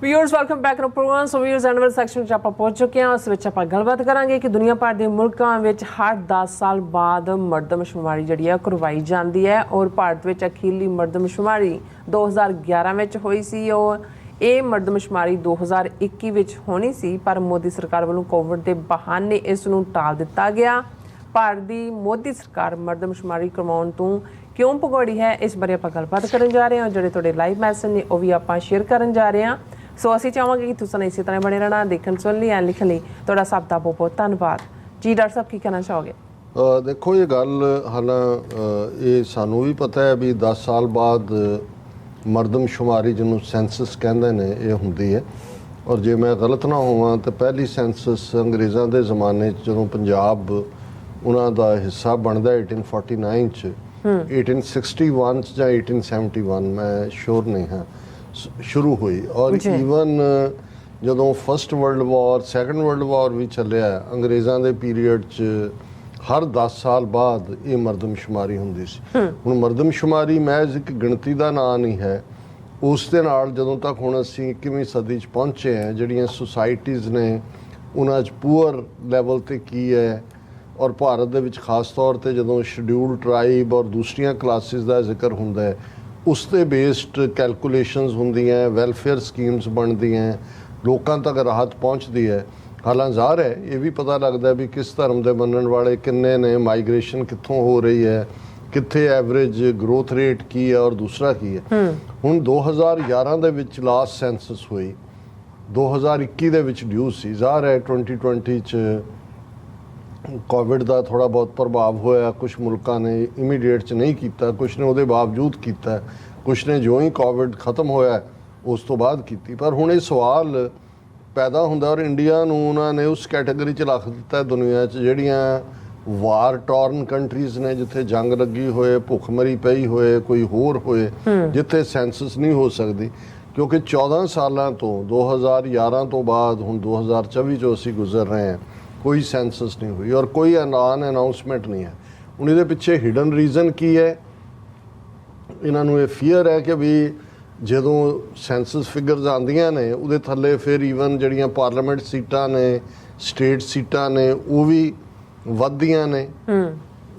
Viewers welcome back to program. So viewers end section में आप पहुंच चुके हैं। उस विच आपां गलबात करांगे कि दुनिया भर के मुल्कों में हर 10 साल बाद मरदमशुमारी जिहड़ी है करवाई जाती है और भारत में अखीरली मरदमशुमारी 2011 में हुई सी और ये मरदमशुमारी 2021 ਵਿੱਚ होनी सी, पर मोदी सरकार वालों कोविड के बहाने इसनूं टाल दिता गया। भारत की मोदी सरकार मरदमशुमारी करवाउण तों क्यों भगौड़ी है, इस बारे आपां गलबात करन जा रहे हैं। जोड़े तुहाडे लाइव मैसेज ने वो भी आपां शेयर करन जा रहे हैं। सो असीं चाहांगे कि तुसीं इसी तरह बने रहना, देखण सुन लई एंड लिखण लई तुहाडा सब दा बहुत बहुत धन्नवाद जी। डॉक्टर साहब की कहना चाहोगे? देखो ये गल हालां ये सानू भी पता है भी 10 साल बाद मरदमशुमारी जिन्हों सेंसस कहते हैं ये होंदी है। और जे मैं गलत ना होवां तो पहली सेंसस अंग्रेज़ों के ज़माने जो पंजाब उन्हां दा हिस्सा बनता 1849 च 1861 या 1871 मैं श्योर नहीं हाँ शुरू हुई। और ईवन जदों first world war second world war भी चलिया अंग्रेज़ों के पीरीयड च हर 10 साल बाद ये मरदमशुमारी होंदी सी। हुण मरदमशुमारी महज एक गिणती का नाम नहीं है। उस दे नाल जदों तक हुण असीं 21वीं सदी च पहुंचे हैं जिहड़ियां सोसाइटीज़ ने उन्हां च पुअर लैवल ते की है और भारत दे विच खास तौर ते जदों शेड्यूल्ड ट्राइब और दूसरियां क्लासिस का जिक्र हुंदा है उस ते बेस्ड कैलकुलेशनस होंदियां, वैलफेयर स्कीम्स बनदियां, लोकां तक राहत पहुंचती है। हालां ज़ाहिर है ये भी पता लगता है भी किस धर्म के मनण वाले किन्ने ने, माइग्रेशन कित्थों हो रही है, कित्थे एवरेज ग्रोथ रेट की है और दूसरा की है। हुण 2011 दे विच लास्ट सेंसस हुई, 2021 दे विच ड्यू सी। ज़ाहिर है 2020 च कोविड का थोड़ा बहुत प्रभाव होया, कुछ मुल्कों ने इमीडिएट च नहीं किया, कुछ ने उहदे बावजूद किया, कुछ ने जो ही कोविड खत्म होया उस तो बाद की। पर हुण ये सवाल पैदा हुंदा और इंडिया नूं उन्होंने उस कैटेगरी च रख दिता दुनिया च जिहड़ियां वार टॉर्न कंट्रीज़ ने, जिथे जंग लगी होए, भुखमरी पई होए, कोई होर होए, जिथे सेंसस नहीं हो सकती। क्योंकि 14 सालों तो 2011 तो बाद हुण 2024 जो असीं गुजर रहे हैं कोई सेंसस नहीं हुई और कोई अनाउंसमेंट नहीं है। हुण इहदे पिछे हिडन रीजन की है? इन्हां नूं ये फीयर है कि भी जदों सेंसस फिगरस आंदियां ने उहदे थल्ले फिर ईवन जिहड़ियां पार्लीमेंट सीटां ने, स्टेट सीटां ने, वो भी वधदियां ने।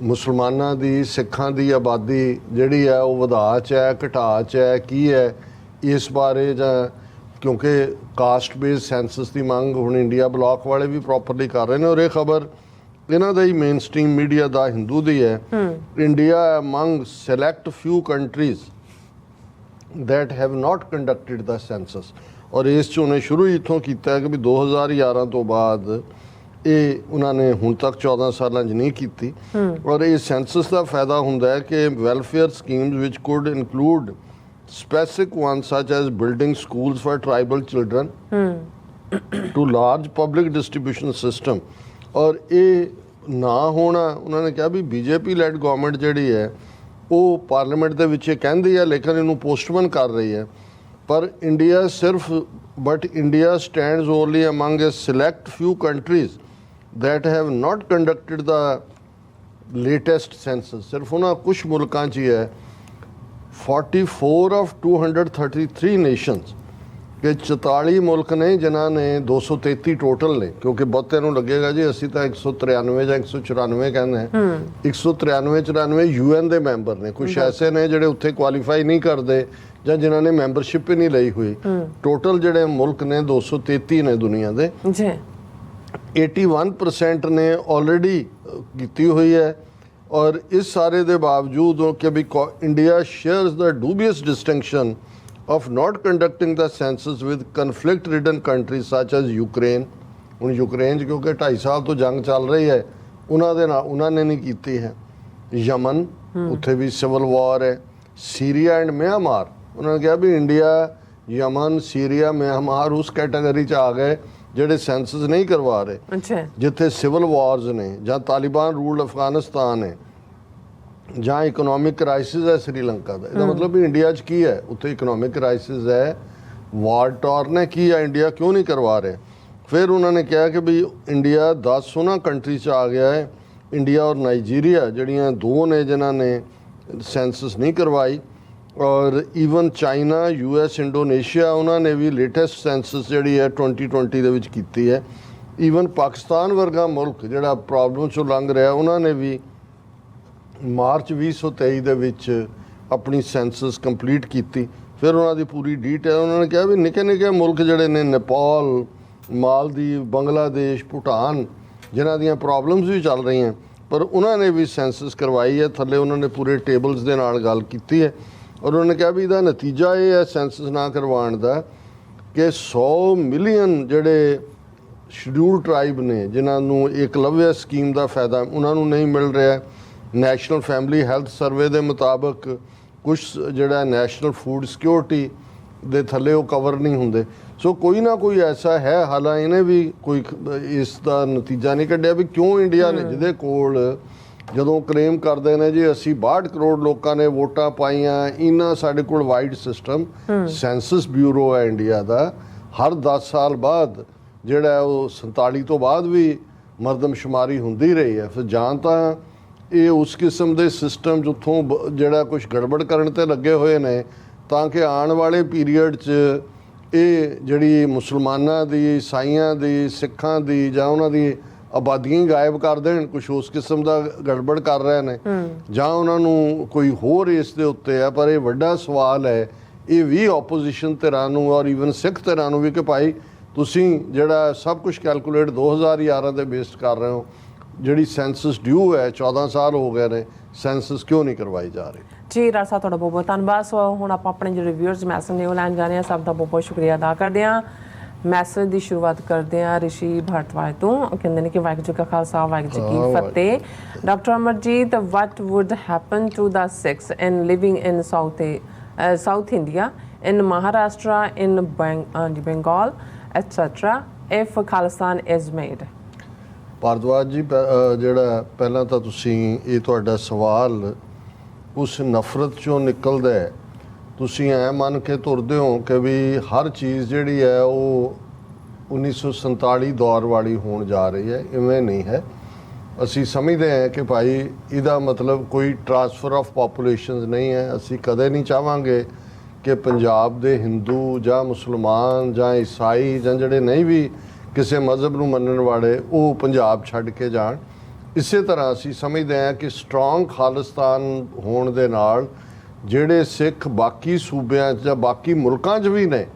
मुसलमानां दी, सिखां दी आबादी जिहड़ी है वो वधा च है, घटा च है, की है इस बारे जां क्योंकि कास्ट बेस्ड सेंसस की मंग हुण इंडिया ब्लॉक वाले भी प्रॉपरली कर रहे हैं और ये खबर इन्हां दा ही मेन स्ट्रीम मीडिया दा हिंदू दी है। India among select few countries that have not conducted the census. और इस च उन्हें शुरू ही इत्थों किया है कि भी 2011 तो बाद ये उन्होंने हुण तक 14 साल नहीं की। और ये सेंसस का फायदा हुंदा है कि welfare schemes which could include specific ones such as building schools for tribal children to large public distribution system। और ये ना होना उन्होंने कहा भी बीजेपी लैड गवर्नमेंट जिहड़ी है वो पार्लीमेंट दे विच कहंदी है लेकिन इनू पोस्टपोन कर रही है। पर इंडिया सिर्फ India stands only among A select few countries that have not conducted the latest census. सिर्फ उन्होंने कुछ मुल्कां च ही है 44 ऑफ 233 नेशनस के 44 मुल्क ने जिन्होंने 233 टोटल ने। क्योंकि बहुते नूं लगेगा जी असी तो 193 या 194 कहने हैं, 193-94 UN के मैंबर ने, कुछ ऐसे ने जिहड़े उत्थे क्वालीफाई नहीं करते या जिन्होंने मैंबरशिप ही नहीं लई हुई। टोटल जिहड़े मुल्क ने 233 ने दुनिया के, 81% ने ऑलरेडी की हुई है। और इस सारे के बावजूद कि भी India shares the dubious distinction of not conducting the census with conflict ridden countries such as Ukraine. हुण यूक्रेन क्योंकि 2.5 साल तो जंग चल रही है उन्होंने नहीं की है। यमन उत्थे भी सिविल वॉर है। सीरिया एंड म्यांमार उन्होंने कहा भी इंडिया यमन, सीरिया, म्यांमार उस कैटेगरी च आ गए ਜਿਹੜੇ सेंसस नहीं करवा रहे, जिथे सिविल वॉर्स ने ਜਾਂ तालिबान रूल अफगानिस्तान है ਜਾਂ इकोनॉमिक क्राइसिस है श्रीलंका का। इसका मतलब भी इंडिया च की है उत्थे इकोनॉमिक क्राइसिस है, वार टॉर्न है, की है, इंडिया क्यों नहीं करवा रहे। फिर उन्होंने कहा कि भी इंडिया 10 सोना कंट्री च आ गया है। इंडिया और नाइजीरिया जड़ियाँ दो ने जिन्होंने सेंसस नहीं करवाई ਔਰ ਈਵਨ ਚਾਈਨਾ, US, ਇੰਡੋਨੇਸ਼ੀਆ ਉਹਨਾਂ ਨੇ ਵੀ ਲੇਟੈਸਟ ਸੈਂਸਸ ਜਿਹੜੀ ਹੈ 2020 ਦੇ ਵਿੱਚ ਕੀਤੀ ਹੈ। ਈਵਨ ਪਾਕਿਸਤਾਨ ਵਰਗਾ ਮੁਲਕ ਜਿਹੜਾ ਪ੍ਰੋਬਲਮ 'ਚੋਂ ਲੰਘ ਰਿਹਾ, ਉਹਨਾਂ ਨੇ ਵੀ ਮਾਰਚ 2023 ਦੇ ਵਿੱਚ ਆਪਣੀ ਸੈਂਸਸ ਕੰਪਲੀਟ ਕੀਤੀ। ਫਿਰ ਉਹਨਾਂ ਦੀ ਪੂਰੀ ਡੀਟੇਲ ਉਹਨਾਂ ਨੇ ਕਿਹਾ ਵੀ ਨਿੱਕੇ ਨਿੱਕੇ ਮੁਲਕ ਜਿਹੜੇ ਨੇ ਨੇਪਾਲ, ਮਾਲਦੀਵ, ਬੰਗਲਾਦੇਸ਼, ਭੂਟਾਨ, ਜਿਨ੍ਹਾਂ ਦੀਆਂ ਪ੍ਰੋਬਲਮਸ ਵੀ ਚੱਲ ਰਹੀਆਂ, ਪਰ ਉਹਨਾਂ ਨੇ ਵੀ ਸੈਂਸਸ ਕਰਵਾਈ ਹੈ। ਥੱਲੇ ਉਹਨਾਂ ਨੇ ਪੂਰੇ ਟੇਬਲਸ ਦੇ ਨਾਲ ਗੱਲ ਕੀਤੀ ਹੈ ਔਰ ਉਹਨਾਂ ਨੇ ਕਿਹਾ ਵੀ ਇਹਦਾ ਨਤੀਜਾ ਇਹ ਹੈ ਸੈਂਸਸ ਨਾ ਕਰਵਾਉਣ ਦਾ ਕਿ 100 ਮਿਲੀਅਨ ਜਿਹੜੇ ਸ਼ਡਿਊਲ ਟਰਾਈਬ ਨੇ, ਜਿਨ੍ਹਾਂ ਨੂੰ ਏਕਲਵਯ ਸਕੀਮ ਦਾ ਫਾਇਦਾ ਉਹਨਾਂ ਨੂੰ ਨਹੀਂ ਮਿਲ ਰਿਹਾ। ਨੈਸ਼ਨਲ ਫੈਮਿਲੀ ਹੈਲਥ ਸਰਵੇ ਦੇ ਮੁਤਾਬਕ ਕੁਝ ਜਿਹੜਾ ਨੈਸ਼ਨਲ ਫੂਡ ਸਿਕਿਉਰਿਟੀ ਦੇ ਥੱਲੇ ਉਹ ਕਵਰ ਨਹੀਂ ਹੁੰਦੇ। ਸੋ ਕੋਈ ਨਾ ਕੋਈ ਐਸਾ ਹੈ। ਹਾਲਾਂ ਇਹਨੇ ਵੀ ਕੋਈ ਇਸ ਦਾ ਨਤੀਜਾ ਨਹੀਂ ਕੱਢਿਆ ਵੀ ਕਿਉਂ ਇੰਡੀਆ ਨੇ, ਜਿਹਦੇ ਕੋਲ ਜਦੋਂ ਕਲੇਮ ਕਰਦੇ ਨੇ ਜੀ ਅਸੀਂ 62 ਕਰੋੜ ਲੋਕਾਂ ਨੇ ਵੋਟਾਂ ਪਾਈਆਂ, ਇਹਨਾਂ ਸਾਡੇ ਕੋਲ ਵਾਈਡ ਸਿਸਟਮ, ਸੈਂਸਸ ਬਿਊਰੋ ਹੈ ਇੰਡੀਆ ਦਾ, ਹਰ 10 ਸਾਲ ਬਾਅਦ ਜਿਹੜਾ ਉਹ 47 ਤੋਂ ਬਾਅਦ ਵੀ ਮਰਦਮਸ਼ੁਮਾਰੀ ਹੁੰਦੀ ਰਹੀ ਹੈ। ਫਿਰ ਜਾਂ ਤਾਂ ਇਹ ਉਸ ਕਿਸਮ ਦੇ ਸਿਸਟਮ ਜਿੱਥੋਂ ਜਿਹੜਾ ਕੁਝ ਗੜਬੜ ਕਰਨ ਤੇ ਲੱਗੇ ਹੋਏ ਨੇ ਤਾਂ ਕਿ ਆਉਣ ਵਾਲੇ ਪੀਰੀਅਡ 'ਚ ਇਹ ਜਿਹੜੀ ਮੁਸਲਮਾਨਾਂ ਦੀ, ਈਸਾਈਆਂ ਦੀ, ਸਿੱਖਾਂ ਦੀ ਜਾਂ ਉਹਨਾਂ ਦੀ ਆਬਾਦੀਆਂ ਹੀ ਗਾਇਬ ਕਰ ਦੇਣ, ਕੁਝ ਉਸ ਕਿਸਮ ਦਾ ਗੜਬੜ ਕਰ ਰਹੇ ਨੇ, ਜਾਂ ਉਹਨਾਂ ਨੂੰ ਕੋਈ ਹੋਰ ਇਸ ਦੇ ਉੱਤੇ ਹੈ। ਪਰ ਇਹ ਵੱਡਾ ਸਵਾਲ ਹੈ ਇਹ ਵੀ ਆਪੋਜੀਸ਼ਨ ਧਿਰਾਂ ਨੂੰ ਔਰ ਈਵਨ ਸਿੱਖ ਧਿਰਾਂ ਨੂੰ ਵੀ ਕਿ ਭਾਈ ਤੁਸੀਂ ਜਿਹੜਾ ਸਭ ਕੁਝ ਕੈਲਕੂਲੇਟ 2011 ਦੇ ਬੇਸਡ ਕਰ ਰਹੇ ਹੋ, ਜਿਹੜੀ ਸੈਂਸਸ ਡਿਊ ਹੈ 14 ਸਾਲ ਹੋ ਗਏ ਨੇ, ਸੈਂਸਸ ਕਿਉਂ ਨਹੀਂ ਕਰਵਾਈ ਜਾ ਰਹੀ। ਜੀ ਰਾਜ ਸਾਹਿਬ ਤੁਹਾਡਾ ਬਹੁਤ ਬਹੁਤ ਧੰਨਵਾਦ। ਸੋ ਹੁਣ ਆਪਾਂ ਆਪਣੇ ਜਿਹੜੇ ਰਿਵਿਊਅਰਸ ਮੈਸੇਜ ਨੇ ਉਹ ਲੈਣ ਜਾ ਰਹੇ ਹਾਂ। ਸਭ ਦਾ ਬਹੁਤ ਬਹੁਤ ਸ਼ੁਕਰੀਆ ਅਦਾ ਕਰਦੇ ਹਾਂ। ਮੈਸੇਜ ਦੀ ਸ਼ੁਰੂਆਤ ਕਰਦੇ ਹਾਂ ਰਿਸ਼ੀ ਭਾਰਤਵਾਜ ਤੋਂ। ਉਹ ਕਹਿੰਦੇ ਨੇ ਕਿ ਵਾਹਿਗੁਰੂ ਜੀ ਕਾ ਖਾਲਸਾ ਵਾਹਿਗੁਰੂ ਜੀ ਕੀ ਫਤਿਹ। Doctor Amarjit, what would happen to the Sikhs in living in South India, in Maharashtra, in Bengal, etc. if Khalistan is made? Bhardwaj ji, ਜਿਹੜਾ ਪਹਿਲਾਂ ਤਾਂ ਤੁਸੀਂ ਇਹ ਤੁਹਾਡਾ ਸਵਾਲ ਉਸ ਨਫ਼ਰਤ 'ਚੋਂ ਨਿਕਲਦਾ ਹੈ। ਤੁਸੀਂ ਐਂ ਮੰਨ ਕੇ ਤੁਰਦੇ ਹੋ ਕਿ ਵੀ ਹਰ ਚੀਜ਼ ਜਿਹੜੀ ਹੈ ਉਹ 1947 ਦੌਰ ਵਾਲੀ ਹੋਣ ਜਾ ਰਹੀ ਹੈ। ਇਵੇਂ ਨਹੀਂ ਹੈ। ਅਸੀਂ ਸਮਝਦੇ ਹਾਂ ਕਿ ਭਾਈ ਇਹਦਾ ਮਤਲਬ ਕੋਈ ਟ੍ਰਾਂਸਫਰ ਆਫ ਪਾਪੂਲੇਸ਼ਨਸ ਨਹੀਂ ਹੈ। ਅਸੀਂ ਕਦੇ ਨਹੀਂ ਚਾਹਾਂਗੇ ਕਿ ਪੰਜਾਬ ਦੇ ਹਿੰਦੂ ਜਾਂ ਮੁਸਲਮਾਨ ਜਾਂ ਈਸਾਈ ਜਾਂ ਜਿਹੜੇ ਨਹੀਂ ਵੀ ਕਿਸੇ ਮਜ਼ਹਬ ਨੂੰ ਮੰਨਣ ਵਾਲੇ ਉਹ ਪੰਜਾਬ ਛੱਡ ਕੇ ਜਾਣ। ਇਸੇ ਤਰ੍ਹਾਂ ਅਸੀਂ ਸਮਝਦੇ ਹਾਂ ਕਿ ਸਟਰੋਂਗ ਖਾਲਿਸਤਾਨ ਹੋਣ ਦੇ ਨਾਲ ਜਿਹੜੇ ਸਿੱਖ ਬਾਕੀ ਸੂਬਿਆਂ 'ਚ ਜਾਂ ਬਾਕੀ ਮੁਲਕਾਂ 'ਚ ਵੀ ਨੇ,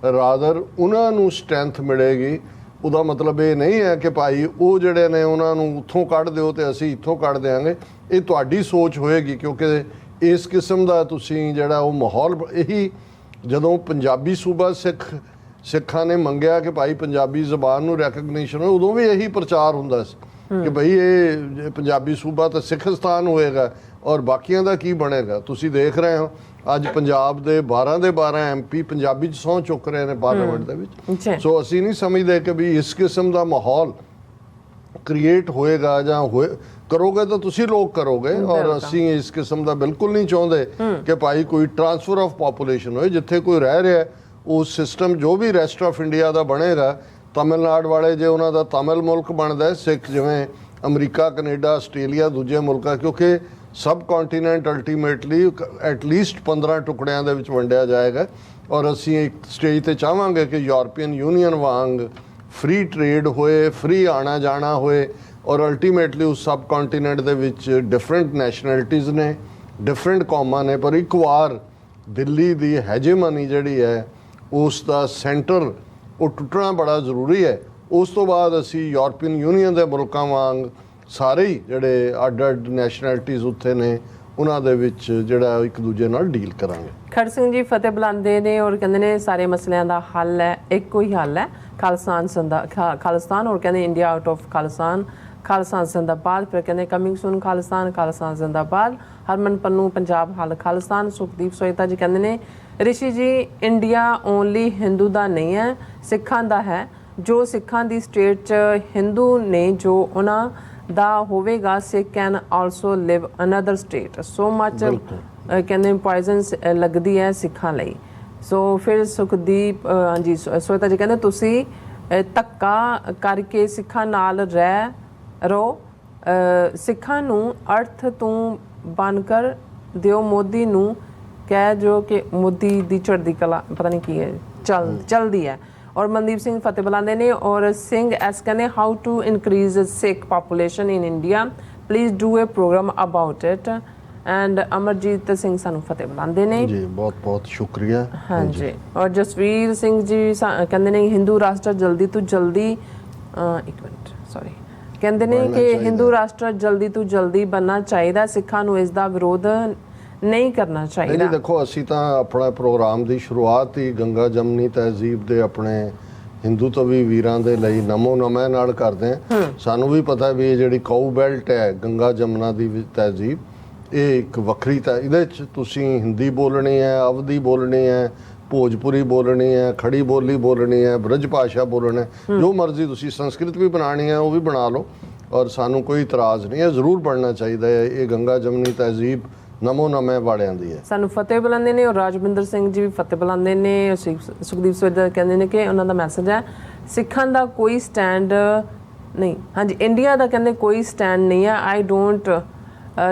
ਰਾਦਰ ਉਹਨਾਂ ਨੂੰ ਸਟਰੈਂਥ ਮਿਲੇਗੀ। ਉਹਦਾ ਮਤਲਬ ਇਹ ਨਹੀਂ ਹੈ ਕਿ ਭਾਈ ਉਹ ਜਿਹੜੇ ਨੇ ਉਹਨਾਂ ਨੂੰ ਉੱਥੋਂ ਕੱਢ ਦਿਓ ਤੇ ਅਸੀਂ ਇੱਥੋਂ ਕੱਢ ਦਿਆਂਗੇ। ਇਹ ਤੁਹਾਡੀ ਸੋਚ ਹੋਏਗੀ, ਕਿਉਂਕਿ ਇਸ ਕਿਸਮ ਦਾ ਤੁਸੀਂ ਜਿਹੜਾ ਉਹ ਮਾਹੌਲ, ਇਹੀ ਜਦੋਂ ਪੰਜਾਬੀ ਸੂਬਾ ਸਿੱਖਾਂ ਨੇ ਮੰਗਿਆ ਕਿ ਭਾਈ ਪੰਜਾਬੀ ਜ਼ਬਾਨ ਨੂੰ ਰੈਕਗਨੀਸ਼ਨ ਹੋ, ਉਦੋਂ ਵੀ ਇਹੀ ਪ੍ਰਚਾਰ ਹੁੰਦਾ ਸੀ ਕਿ ਭਾਈ ਇਹ ਪੰਜਾਬੀ ਸੂਬਾ ਤਾਂ ਸਿੱਖਸਤਾਨ ਹੋਏਗਾ ਔਰ ਬਾਕੀਆਂ ਦਾ ਕੀ ਬਣੇਗਾ। ਤੁਸੀਂ ਦੇਖ ਰਹੇ ਹੋ ਅੱਜ ਪੰਜਾਬ ਦੇ 12 ਦੇ 12 MP ਪੰਜਾਬੀ 'ਚ ਸਹੁੰ ਚੁੱਕ ਰਹੇ ਨੇ ਪਾਰਲੀਮੈਂਟ ਦੇ ਵਿੱਚ। ਸੋ ਅਸੀਂ ਨਹੀਂ ਸਮਝਦੇ ਕਿ ਵੀ ਇਸ ਕਿਸਮ ਦਾ ਮਾਹੌਲ ਕ੍ਰੀਏਟ ਹੋਏਗਾ ਜਾਂ ਕਰੋਗੇ ਤਾਂ ਤੁਸੀਂ ਲੋਕ ਕਰੋਗੇ, ਔਰ ਅਸੀਂ ਇਸ ਕਿਸਮ ਦਾ ਬਿਲਕੁਲ ਨਹੀਂ ਚਾਹੁੰਦੇ ਕਿ ਭਾਈ ਕੋਈ ਟ੍ਰਾਂਸਫਰ ਆਫ ਪਾਪੂਲੇਸ਼ਨ ਹੋਏ। ਜਿੱਥੇ ਕੋਈ ਰਹਿ ਰਿਹਾ ਉਹ ਸਿਸਟਮ ਜੋ ਵੀ ਰੈਸਟ ਆਫ ਇੰਡੀਆ ਦਾ ਬਣੇਗਾ, ਤਮਿਲਨਾਡੂ ਵਾਲੇ ਜੇ ਉਹਨਾਂ ਦਾ ਤਮਿਲ ਮੁਲਕ ਬਣਦਾ, ਸਿੱਖ ਜਿਵੇਂ ਅਮਰੀਕਾ, ਕੈਨੇਡਾ, ਆਸਟ੍ਰੇਲੀਆ, ਦੂਜੇ ਮੁਲਕਾਂ, ਕਿਉਂਕਿ ਸਬ ਕੰਟੀਨੈਂਟ ਅਲਟੀਮੇਟਲੀ ਐਟਲੀਸਟ 15 ਟੁਕੜਿਆਂ ਦੇ ਵਿੱਚ ਵੰਡਿਆ ਜਾਏਗਾ। ਔਰ ਅਸੀਂ ਇੱਕ ਸਟੇਜ ਤੇ ਚਾਹਾਂਗੇ ਕਿ ਯੂਰਪੀਅਨ ਯੂਨੀਅਨ ਵਾਂਗ ਫ੍ਰੀ ਟ੍ਰੇਡ ਹੋਏ, ਫ੍ਰੀ ਆਣਾ ਜਾਣਾ ਹੋਏ, ਔਰ ਅਲਟੀਮੇਟਲੀ ਉਸ ਸਬ ਕੰਟੀਨੈਂਟ ਦੇ ਵਿੱਚ ਡਿਫਰੈਂਟ ਨੈਸ਼ਨੈਲਿਟੀਜ਼ ਨੇ, ਡਿਫਰੈਂਟ ਕੌਮਾਂ ਨੇ, ਪਰ ਇੱਕ ਵਾਰ ਦਿੱਲੀ ਦੀ ਹੈਜੇਮਨੀ ਜਿਹੜੀ ਹੈ ਉਸ ਦਾ ਸੈਂਟਰ ਉਹ ਟੁੱਟਣਾ ਬੜਾ ਜ਼ਰੂਰੀ ਹੈ। ਉਸ ਤੋਂ ਬਾਅਦ ਅਸੀਂ ਯੂਰਪੀਅਨ ਯੂਨੀਅਨ ਦੇ ਮੁਲਕਾਂ ਵਾਂਗ ਸਾਰੇ ਹੀ ਜਿਹੜੇ ਅੱਡ ਨੈਸ਼ਨੈਲਿਟੀਜ਼ ਉੱਥੇ ਨੇ ਉਹਨਾਂ ਦੇ ਵਿੱਚ ਜਿਹੜਾ ਇੱਕ ਦੂਜੇ ਨਾਲ ਡੀਲ ਕਰਾਂਗੇ। ਖੜ ਸਿੰਘ ਜੀ ਫਤਿਹ ਬੁਲਾਉਂਦੇ ਨੇ ਔਰ ਕਹਿੰਦੇ ਨੇ ਸਾਰੇ ਮਸਲਿਆਂ ਦਾ ਹੱਲ ਹੈ, ਇੱਕੋ ਹੀ ਹੱਲ ਹੈ, ਖਾਲਿਸਤਾਨ। ਔਰ ਕਹਿੰਦੇ ਇੰਡੀਆ ਆਊਟ ਆਫ ਖਾਲਿਸਤਾਨ ਜ਼ਿੰਦਾਬਾਦ। ਫਿਰ ਕਹਿੰਦੇ ਕਮਿੰਗ ਸੂਨ ਖਾਲਿਸਤਾਨ ਜ਼ਿੰਦਾਬਾਦ। ਹਰਮਨ ਪੰਨੂ ਪੰਜਾਬ ਹੱਲ ਖਾਲਿਸਤਾਨ। ਸੁਖਦੀਪ ਸੋਇਤਾ ਜੀ ਕਹਿੰਦੇ ਨੇ ਰਿਸ਼ੀ ਜੀ ਇੰਡੀਆ ਓਨਲੀ ਹਿੰਦੂ ਦਾ ਨਹੀਂ ਹੈ, ਸਿੱਖਾਂ ਦਾ ਹੈ। ਜੋ ਸਿੱਖਾਂ ਦੀ ਸਟੇਟ 'ਚ ਹਿੰਦੂ ਨੇ ਜੋ ਉਹਨਾਂ ਦਾ ਹੋਵੇਗਾ, Sikh can also live another state. So much ਕਹਿੰਦੇ ਪੋਇਜ਼ਨਸ ਲੱਗਦੀ ਹੈ ਸਿੱਖਾਂ ਲਈ। ਸੋ ਫਿਰ ਸੁਖਦੀਪ ਹਾਂਜੀ ਸੋਇਤਾ ਜੀ ਕਹਿੰਦੇ ਤੁਸੀਂ ਧੱਕਾ ਕਰਕੇ ਸਿੱਖਾਂ ਨਾਲ ਰਹੋ, ਸਿੱਖਾਂ ਨੂੰ ਅਰਥ ਤੋਂ ਬਣ ਕਰ ਦਿਓ। ਮੋਦੀ ਨੂੰ ਕਹਿ ਜੋ ਕਿ ਮੋਦੀ ਦੀ ਚੜ੍ਹਦੀ ਕਲਾ ਪਤਾ ਨਹੀਂ ਕੀ ਹੈ ਚੱਲਦੀ ਹੈ। ਔਰ ਮਨਦੀਪ ਸਿੰਘ ਫਤਿਹ ਬੁਲਾਉਂਦੇ ਨੇ ਔਰ ਸਿੰਘ ਐਸ ਕਹਿੰਦੇ how to increase Sikh population in India please do a program about it and Amarjit Singh ਸਾਨੂੰ ਫਤਿਹ ਬੁਲਾਉਂਦੇ ਨੇ ਜੀ, ਬਹੁਤ ਬਹੁਤ ਸ਼ੁਕਰੀਆ। ਹਾਂਜੀ ਔਰ ਜਸਵੀਰ ਸਿੰਘ ਜੀ ਕਹਿੰਦੇ ਨੇ ਹਿੰਦੂ ਰਾਸ਼ਟਰ ਜਲਦੀ ਤੋਂ ਜਲਦੀ ਇੱਕ ਮਿੰਟ ਸੌਰੀ ਕਹਿੰਦੇ ਨੇ ਕਿ ਹਿੰਦੂ ਰਾਸ਼ਟਰ ਜਲਦੀ ਤੋਂ ਜਲਦੀ ਬਣਨਾ ਚਾਹੀਦਾ, ਸਿੱਖਾਂ ਨੂੰ ਇਸ ਦਾ ਵਿਰੋਧ ਨਹੀਂ ਕਰਨਾ ਚਾਹੀਦਾ। ਨਹੀਂ ਦੇਖੋ, ਅਸੀਂ ਤਾਂ ਆਪਣਾ ਪ੍ਰੋਗਰਾਮ ਦੀ ਸ਼ੁਰੂਆਤ ਹੀ ਗੰਗਾ ਜਮਨੀ ਤਹਿਜ਼ੀਬ ਦੇ ਆਪਣੇ ਹਿੰਦੂਤਵੀ ਵੀਰਾਂ ਦੇ ਲਈ ਨਮੋ ਨਮੈ ਨਾਲ ਕਰਦੇ ਹਾਂ। ਸਾਨੂੰ ਵੀ ਪਤਾ ਵੀ ਇਹ ਜਿਹੜੀ ਕਾਊ ਬੈਲਟ ਹੈ ਗੰਗਾ ਜਮਨਾ ਦੀ ਤਹਿਜ਼ੀਬ, ਇਹ ਇੱਕ ਵੱਖਰੀ ਤਾਂ ਇਹਦੇ 'ਚ ਤੁਸੀਂ ਹਿੰਦੀ ਬੋਲਣੀ ਹੈ, ਅਵਧੀ ਬੋਲਣੀ ਹੈ, ਭੋਜਪੁਰੀ ਬੋਲਣੀ ਹੈ, ਖੜੀ ਬੋਲੀ ਬੋਲਣੀ ਹੈ, ਬ੍ਰਜ ਭਾਸ਼ਾ ਬੋਲਣਾ, ਜੋ ਮਰਜ਼ੀ ਤੁਸੀਂ ਸੰਸਕ੍ਰਿਤ ਵੀ ਬਣਾਉਣੀ ਹੈ ਉਹ ਵੀ ਬਣਾ ਲਓ ਔਰ ਸਾਨੂੰ ਕੋਈ ਇਤਰਾਜ਼ ਨਹੀਂ ਹੈ। ਜ਼ਰੂਰ ਬਣਨਾ ਚਾਹੀਦਾ ਹੈ। ਇਹ ਗੰਗਾ ਜਮਨੀ ਤਹਿਜ਼ੀਬ ਨਮੋ ਨਮੈ ਵਾਲਿਆਂ ਦੀ ਹੈ। ਸਾਨੂੰ ਫਤਿਹ ਬੁਲਾਉਂਦੇ ਨੇ ਔਰ ਰਾਜਵਿੰਦਰ ਸਿੰਘ ਜੀ ਵੀ ਫਤਿਹ ਬੁਲਾਉਂਦੇ ਨੇ। ਸੁਖਦੀਪ ਸਵੇਦਰ ਕਹਿੰਦੇ ਨੇ ਕਿ ਉਹਨਾਂ ਦਾ ਮੈਸੇਜ ਹੈ ਸਿੱਖਾਂ ਦਾ ਕੋਈ ਸਟੈਂਡ ਨਹੀਂ, ਹਾਂਜੀ ਇੰਡੀਆ ਦਾ ਕਹਿੰਦੇ ਕੋਈ ਸਟੈਂਡ ਨਹੀਂ ਹੈ। ਆਈ ਡੋਂਟ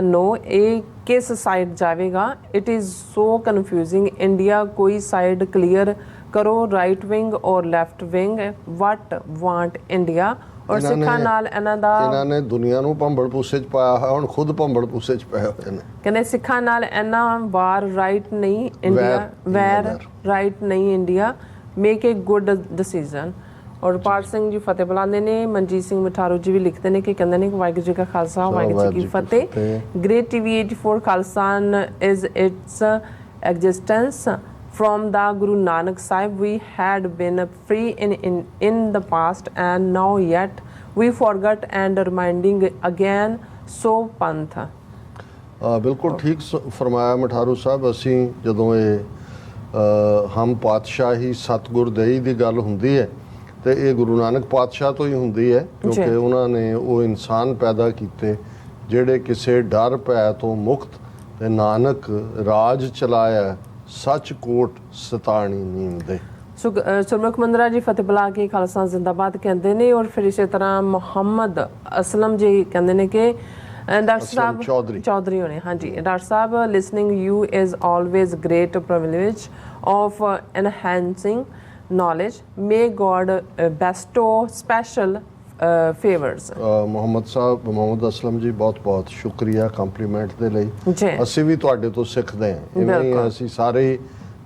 ਨੋ ਇਹ ਕਿਸ ਸਾਈਡ ਜਾਵੇਗਾ, it is so confusing. India ਕੋਈ ਸਾਈਡ ਕਲੀਅਰ ਕਰੋ, ਰਾਈਟ ਵਿੰਗ ਔਰ ਲੈਫਟ ਵਿੰਗ, ਵਟ ਵਾਂਟ ਇੰਡੀਆ। ਔਰ ਸਿੱਖਾਂ ਨਾਲ ਇਹਨਾਂ ਨੇ ਦੁਨੀਆ ਨੂੰ ਭੰਬੜ ਪੂਸੇ 'ਚ ਪਾਇਆ ਹੋਇਆ, ਹੁਣ ਖੁਦ ਭੰਬੜ ਪੂਸੇ 'ਚ ਪਏ ਹੋਏ ਨੇ। ਕਹਿੰਦੇ ਸਿੱਖਾਂ ਨਾਲ ਇਹਨਾਂ ਵਾਰ ਰਾਈਟ ਨਹੀਂ ਇੰਡੀਆ, ਵੈਰ ਰਾਈਟ ਨਹੀਂ ਇੰਡੀਆ, ਮੇਕ ਏ ਗੁੱਡ ਡਿਸੀਜਨ। ਔਰ ਪਾਰ ਸਿੰਘ ਜੀ ਫਤਿਹ ਬੁਲਾਉਂਦੇ ਨੇ। ਮਨਜੀਤ ਸਿੰਘ ਮਠਾਰੂ ਜੀ ਵੀ ਲਿਖਦੇ ਨੇ ਕਿ ਕਹਿੰਦੇ ਨੇ ਵਾਹਿਗੁਰੂ ਜੀ ਕਾ ਖਾਲਸਾ ਵਾਹਿਗੁਰੂ ਜੀ ਕੀ ਫਤਿਹ। ਗ੍ਰੇਟ ਟੀਵੀ 84 ਖਾਲਸਾਨ is its existence from the Guru Nanak Sahib. We had been free in the past and now yet we forgot and reminding again so panth। ਬਿਲਕੁਲ ਠੀਕ ਫਰਮਾਇਆ ਮਠਾਰੂ ਸਾਹਿਬ। ਅਸੀਂ ਜਦੋਂ ਇਹ ਹਮ ਪਾਤਸ਼ਾਹੀ ਸਤਿਗੁਰ ਦੇਈ ਦੀ ਗੱਲ ਹੁੰਦੀ ਹੈ ਤੇ ਇਹ ਗੁਰੂ ਨਾਨਕ ਪਾਤਸ਼ਾਹ ਤੋਂ ਹੀ ਹੁੰਦੀ ਹੈ, ਕਿਉਂਕਿ ਉਹਨਾਂ ਨੇ ਉਹ ਇਨਸਾਨ ਪੈਦਾ ਕੀਤੇ ਜਿਹੜੇ ਕਿਸੇ ਡਰ ਭੈ ਤੋਂ ਮੁਕਤ ਤੇ ਨਾਨਕ ਰਾਜ ਚਲਾਇਆ ਸੱਚ ਕੋਟ ਸਤਾਣੀ ਨੀਂਦ ਦੇ। ਸੁਰਮੁਖ ਮੰਦਰਾ ਜੀ ਫਤਿਹ ਬੁਲਾ ਕੇ ਖਾਲਸਾ ਜ਼ਿੰਦਾਬਾਦ ਕਹਿੰਦੇ ਨੇ। ਔਰ ਫਿਰ ਇਸੇ ਤਰ੍ਹਾਂ ਮੁਹੰਮਦ ਅਸਲਮ ਜੀ ਕਹਿੰਦੇ ਨੇ ਕਿ ਡਾਕਟਰ ਸਾਹਿਬ ਚੌਧਰੀ ਹੋਣੇ, ਹਾਂਜੀ doctor sahib listening you is always great privilege of enhancing knowledge, may God bestow special favors। Muhammad Aslam ji ਬਹੁਤ ਬਹੁਤ ਸ਼ੁਕਰੀਆ ਕੰਪਲੀਮੈਂਟ ਦੇ ਲਈ। ਅਸੀਂ ਵੀ ਤੁਹਾਡੇ ਤੋਂ ਸਿੱਖਦੇ ਹਾਂ, ਇਵੇਂ ਹੀ ਅਸੀਂ ਸਾਰੇ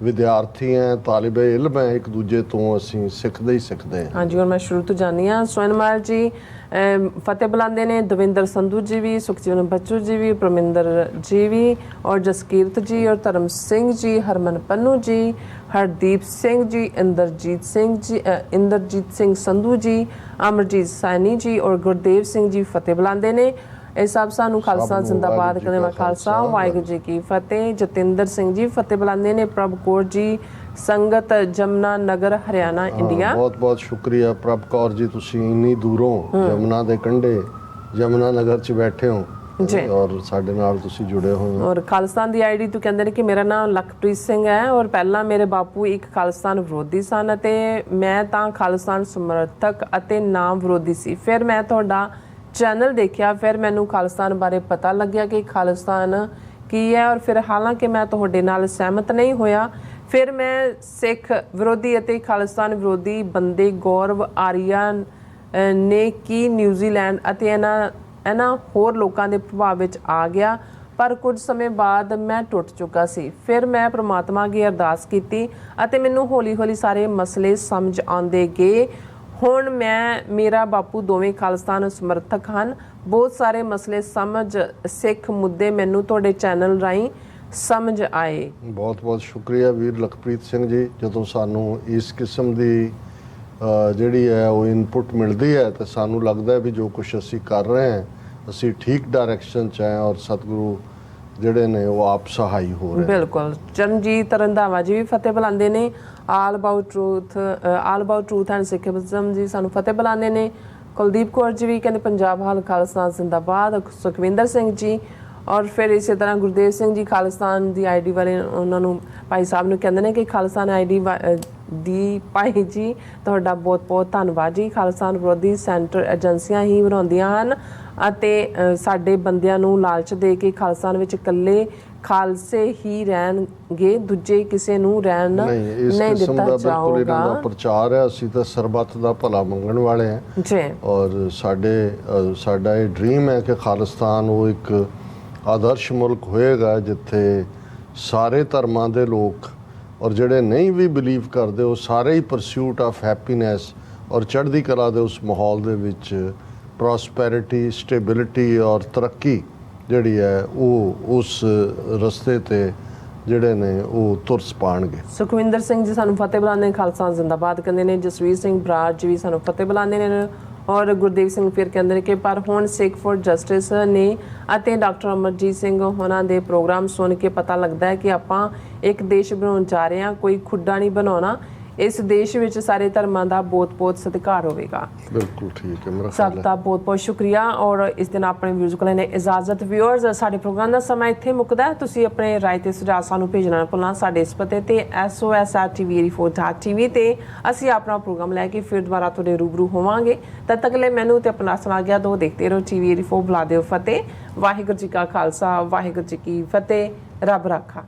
ਵਿਦਿਆਰਥੀ ਹਾਂ, ਤਾਲਿਬੇ ਇਲਮ ਹੈ, ਇੱਕ ਦੂਜੇ ਤੋਂ ਅਸੀਂ ਸਿੱਖਦੇ ਹੀ ਸਿੱਖਦੇ ਹਾਂ। ਹਾਂਜੀ ਔਰ ਮੈਂ ਸ਼ੁਰੂ ਤੋਂ ਜਾਣੀ ਹਾਂ। ਸੋਨਮਾਲ ਜੀ ਫਤਿਹ ਬੁਲਾਉਂਦੇ ਨੇ। ਦਵਿੰਦਰ ਸੰਧੂ ਜੀ ਵੀ, ਸੁਖਜੀਵਨ ਬੱਚੂ ਜੀ ਵੀ, ਪ੍ਰਮਿੰਦਰ ਜੀ ਵੀ ਔਰ ਜਸਕੀਰਤ ਜੀ ਔਰ ਧਰਮ ਸਿੰਘ ਜੀ, ਹਰਮਨ ਪੰਨੂ ਜੀ, ਹਰਦੀਪ ਸਿੰਘ ਜੀ, ਇੰਦਰਜੀਤ ਸਿੰਘ ਸੰਧੂ ਜੀ, ਅਮਰਜੀਤ ਸੈਣੀ ਜੀ ਔਰ ਗੁਰਦੇਵ ਸਿੰਘ ਜੀ ਫਤਿਹ ਬੁਲਾਉਂਦੇ ਨੇ। ਇਹ ਸਭ ਸਾਨੂੰ ਖਾਲਸਾ ਜ਼ਿੰਦਾਬਾਦ ਕਹਿੰਦੇ ਵਾ ਖਾਲਸਾ ਵਾਹਿਗੁਰੂ ਜੀ ਕੀ ਫਤਿਹ। ਜਤਿੰਦਰ ਸਿੰਘ ਜੀ ਫਤਿਹ ਬੁਲਾਉਂਦੇ ਨੇ। ਪ੍ਰਭ ਕੌਰ ਜੀ ਸੰਗਤ ਜਮਨਾ ਨਗਰ ਹਰਿਆਣਾ ਇੰਡੀਆ, ਬਹੁਤ ਬਹੁਤ ਸ਼ੁਕਰੀਆ ਪ੍ਰਭ ਕੌਰ ਜੀ, ਤੁਸੀਂ ਇੰਨੀ ਦੂਰੋਂ ਜਮਨਾ ਦੇ ਕੰਢੇ ਜਮਨਾ ਨਗਰ 'ਚ ਬੈਠੇ ਹੋ ਔਰ ਸਾਡੇ ਨਾਲ ਤੁਸੀਂ ਜੁੜੇ ਹੋਏ ਹੋ। ਔਰ ਖਾਲਿਸਤਾਨ ਦੀ ਆਈਡੀ ਤੋਂ ਕਹਿੰਦੇ ਨੇ ਕਿ ਮੇਰਾ ਨਾਮ ਲਖਪ੍ਰੀਤ ਸਿੰਘ ਹੈ ਔਰ ਪਹਿਲਾਂ ਮੇਰੇ ਬਾਪੂ ਇੱਕ ਖਾਲਿਸਤਾਨ ਵਿਰੋਧੀ ਸਨ ਅਤੇ ਮੈਂ ਤਾਂ ਖਾਲਿਸਤਾਨ ਸਮਰਥਕ ਅਤੇ ਨਾਮ ਵਿਰੋਧੀ ਸੀ। ਫਿਰ ਮੈਂ ਤੁਹਾਡਾ ਚੈਨਲ ਦੇਖਿਆ, ਫਿਰ ਮੈਨੂੰ ਖਾਲਿਸਤਾਨ ਬਾਰੇ ਪਤਾ ਲੱਗਿਆ ਕਿ ਖਾਲਿਸਤਾਨ ਕੀ ਹੈ ਔਰ ਫਿਰ ਹਾਲਾਂਕਿ ਮੈਂ ਤੁਹਾਡੇ ਨਾਲ ਸਹਿਮਤ ਨਹੀਂ ਹੋਇਆ। ਫਿਰ ਮੈਂ ਸਿੱਖ ਵਿਰੋਧੀ ਅਤੇ ਖਾਲਿਸਤਾਨ ਵਿਰੋਧੀ ਬੰਦੇ ਗੌਰਵ ਆਰੀਆ ਨੇ ਕੀ ਨਿਊਜ਼ੀਲੈਂਡ ਅਤੇ ਇਹਨਾਂ ਹੋਰ ਲੋਕਾਂ ਦੇ ਪ੍ਰਭਾਵ ਵਿੱਚ ਆ ਗਿਆ, ਪਰ ਕੁਝ ਸਮੇਂ ਬਾਅਦ ਮੈਂ ਟੁੱਟ ਚੁੱਕਾ ਸੀ। ਫਿਰ ਮੈਂ ਪ੍ਰਮਾਤਮਾ ਅੱਗੇ ਅਰਦਾਸ ਕੀਤੀ ਅਤੇ ਮੈਨੂੰ ਹੌਲੀ-ਹੌਲੀ ਸਾਰੇ ਮਸਲੇ ਸਮਝ ਆਉਂਦੇ ਗਏ। ਹੁਣ ਮੇਰਾ ਬਾਪੂ ਦੋਵੇਂ ਖਾਲਿਸਤਾਨ ਸਮਰਥਕ ਹਨ। ਬਹੁਤ ਸਾਰੇ ਮਸਲੇ ਸਿੱਖ ਮੁੱਦੇ ਮੈਨੂੰ ਤੁਹਾਡੇ ਚੈਨਲ ਰਾਹੀਂ ਸਮਝ ਆਏ। ਬਹੁਤ ਬਹੁਤ ਸ਼ੁਕਰੀਆ ਵੀਰ ਲਖਪ੍ਰੀਤ ਸਿੰਘ ਜੀ। ਜਦੋਂ ਸਾਨੂੰ ਇਸ ਕਿਸਮ ਦੀ ਜਿਹੜੀ ਹੈ ਉਹ ਇਨਪੁਟ ਮਿਲਦੀ ਹੈ ਤਾਂ ਸਾਨੂੰ ਲੱਗਦਾ ਹੈ ਵੀ ਜੋ ਕੁਝ ਅਸੀਂ ਕਰ ਰਹੇ ਹਾਂ ਅਸੀਂ ਠੀਕ ਡਾਇਰੈਕਸ਼ਨ 'ਚ ਹੈ ਔਰ ਸਤਿਗੁਰੂ ਜਿਹੜੇ ਨੇ ਉਹ ਆਪ ਸਹਾਈ ਹੋ ਰਹੇ। ਬਿਲਕੁਲ। ਚਰਨਜੀਤ ਰੰਧਾਵਾ ਜੀ ਵੀ ਫਤਿਹ ਬੁਲਾਉਂਦੇ ਨੇ। ਆਲ ਅਬਾਊਟ ਟਰੂਥ ਐਂਡ ਸਿੱਖਿਜ਼ਮ ਜੀ ਸਾਨੂੰ ਫਤਿਹ ਬੁਲਾਉਂਦੇ ਨੇ। ਕੁਲਦੀਪ ਕੌਰ ਜੀ ਵੀ ਕਹਿੰਦੇ ਪੰਜਾਬ ਹਾਲ ਖਾਲਿਸਤਾਨ ਜ਼ਿੰਦਾਬਾਦ। ਸੁਖਵਿੰਦਰ ਸਿੰਘ ਜੀ ਔਰ ਫਿਰ ਇਸੇ ਤਰ੍ਹਾਂ ਗੁਰਦੇਵ ਸਿੰਘ ਜੀ ਖਾਲਿਸਤਾਨ ਦੀ ਆਈਡੀ ਵਾਲੇ ਉਹਨਾਂ ਨੂੰ ਭਾਈ ਸਾਹਿਬ ਨੂੰ ਕਹਿੰਦੇ ਨੇ ਕਿ ਖਾਲਿਸਤਾਨ ਆਈਡੀ ਦੀ ਭਾਈ ਜੀ ਤੁਹਾਡਾ ਬਹੁਤ-ਬਹੁਤ ਧੰਨਵਾਦ ਜੀ। ਖਾਲਿਸਤਾਨ ਵਿਰੋਧੀ ਸੈਂਟਰ ਏਜੰਸੀਆਂ ਹੀ ਬਣਾਉਂਦੀਆਂ ਹਨ ਅਤੇ ਸਾਡੇ ਬੰਦਿਆਂ ਨੂੰ ਲਾਲਚ ਦੇ ਕੇ ਖਾਲਿਸਤਾਨ ਵਿੱਚ ਇਕੱਲੇ ਖਾਲਸੇ ਹੀ ਰਹਿਣਗੇ, ਦੂਜੇ ਕਿਸੇ ਨੂੰ ਰਹਿਣ ਨਹੀਂ, ਇਸ ਨਹੀਂ ਕਿਸਮ ਦਾ ਦਿੱਤਾ ਬਿਲਕੁਲ ਇਹਨਾਂ ਦਾ ਜਾਊਗਾ ਪ੍ਰਚਾਰ ਹੈ। ਅਸੀਂ ਤਾਂ ਸਰਬੱਤ ਦਾ ਭਲਾ ਮੰਗਣ ਵਾਲੇ ਹਾਂ ਜੀ। ਔਰ ਸਾਡਾ ਇਹ ਡ੍ਰੀਮ ਹੈ ਕਿ ਖਾਲਿਸਤਾਨ ਉਹ ਇੱਕ ਆਦਰਸ਼ ਮੁਲਕ ਹੋਏਗਾ ਜਿੱਥੇ ਸਾਰੇ ਧਰਮਾਂ ਦੇ ਲੋਕ ਔਰ ਜਿਹੜੇ ਨਹੀਂ ਵੀ ਬਿਲੀਵ ਕਰਦੇ ਉਹ ਸਾਰੇ ਹੀ ਪਰਸਿਊਟ ਆਫ ਹੈਪੀਨੈਸ ਔਰ ਚੜ੍ਹਦੀ ਕਲਾ ਦੇ ਉਸ ਮਾਹੌਲ ਦੇ ਵਿੱਚ ਪ੍ਰੋਸਪੈਰਿਟੀ, ਸਟੇਬਿਲਿਟੀ ਔਰ ਤਰੱਕੀ ਜਿਹੜੀ ਹੈ ਉਹ ਉਸ ਰਸਤੇ ਤੇ ਜਿਹੜੇ ਨੇ ਉਹ ਤੁਰਸ ਪਾਣਗੇ। ਸੁਖਵਿੰਦਰ ਸਿੰਘ ਜੀ ਸਾਨੂੰ ਫਤਿਹ ਬੁਲਾਉਂਦੇ ਨੇ, ਖਾਲਸਾ ਜ਼ਿੰਦਾਬਾਦ ਕਹਿੰਦੇ ਨੇ। ਜਸਵੀਰ ਸਿੰਘ ਬਰਾੜ ਜੀ ਵੀ ਸਾਨੂੰ ਫਤਿਹ ਬੁਲਾਉਂਦੇ ਨੇ ਔਰ ਗੁਰਦੇਵ ਸਿੰਘ ਫਿਰ ਕਹਿੰਦੇ ਨੇ ਕਿ ਪਰ ਹੁਣ ਸਿੱਖ ਫॉर ਜਸਟਿਸ ਨੇ ਅਤੇ ਡਾਕਟਰ ਅਮਰਜੀਤ ਸਿੰਘ ਉਹਨਾਂ ਦੇ ਪ੍ਰੋਗਰਾਮ ਸੁਣ ਕੇ ਪਤਾ ਲੱਗਦਾ ਹੈ ਕਿ ਆਪਾਂ ਇੱਕ ਦੇਸ਼ ਬਣਾਉਣ ਜਾ ਰਹੇ ਹਾਂ, ਕੋਈ ਖੁੱਡਾ ਨਹੀਂ ਬਣਾਉਣਾ। ਇਸ ਦੇਸ਼ ਵਿੱਚ ਸਾਰੇ ਧਰਮਾਂ ਦਾ ਬਹੁਤ-ਬਹੁਤ ਸਤਿਕਾਰ ਹੋਵੇਗਾ। ਬਿਲਕੁਲ ਠੀਕ ਹੈ, ਮੇਰਾ ਸਭ ਦਾ ਬਹੁਤ-ਬਹੁਤ ਸ਼ੁਕਰੀਆ ਔਰ ਇਸ ਦਿਨ ਆਪਣੇ ਵਿਊਜ਼ ਕੋਲ ਨੇ ਇਜਾਜ਼ਤ। ਵਿਊਅਰਸ, ਸਾਡੇ ਪ੍ਰੋਗਰਾਮ ਦਾ ਸਮਾਂ ਇੱਥੇ ਮੁੱਕਦਾ ਹੈ। ਤੁਸੀਂ ਆਪਣੇ ਰਾਏ ਤੇ ਸੁਝਾਅ ਸਾਨੂੰ ਭੇਜਣਾ ਨਾ ਭੁੱਲਣਾ ਸਾਡੇ ਇਸ ਪਤੇ ਤੇ sos@tv84.tv ਤੇ ਅਸੀਂ ਆਪਣਾ ਪ੍ਰੋਗਰਾਮ ਲੈ ਕੇ ਫਿਰ ਦੁਬਾਰਾ ਤੁਹਾਡੇ ਰੂਬਰੂ ਹੋਵਾਂਗੇ। ਤਦ ਤੱਕ ਲਈ ਮੈਨੂੰ ਤੇ ਆਪਣਾ ਸੁਣਾ ਗਿਆ ਦੋ ਦੇਖਦੇ ਰਹੋ TV84। ਬੁਲਾ ਦਿਓ ਫਤਿਹ। ਵਾਹਿਗੁਰੂ ਜੀ ਕਾ ਖਾਲਸਾ, ਵਾਹਿਗੁਰੂ ਜੀ ਕੀ ਫਤਿਹ। ਰੱਬ ਰਾਖਾ।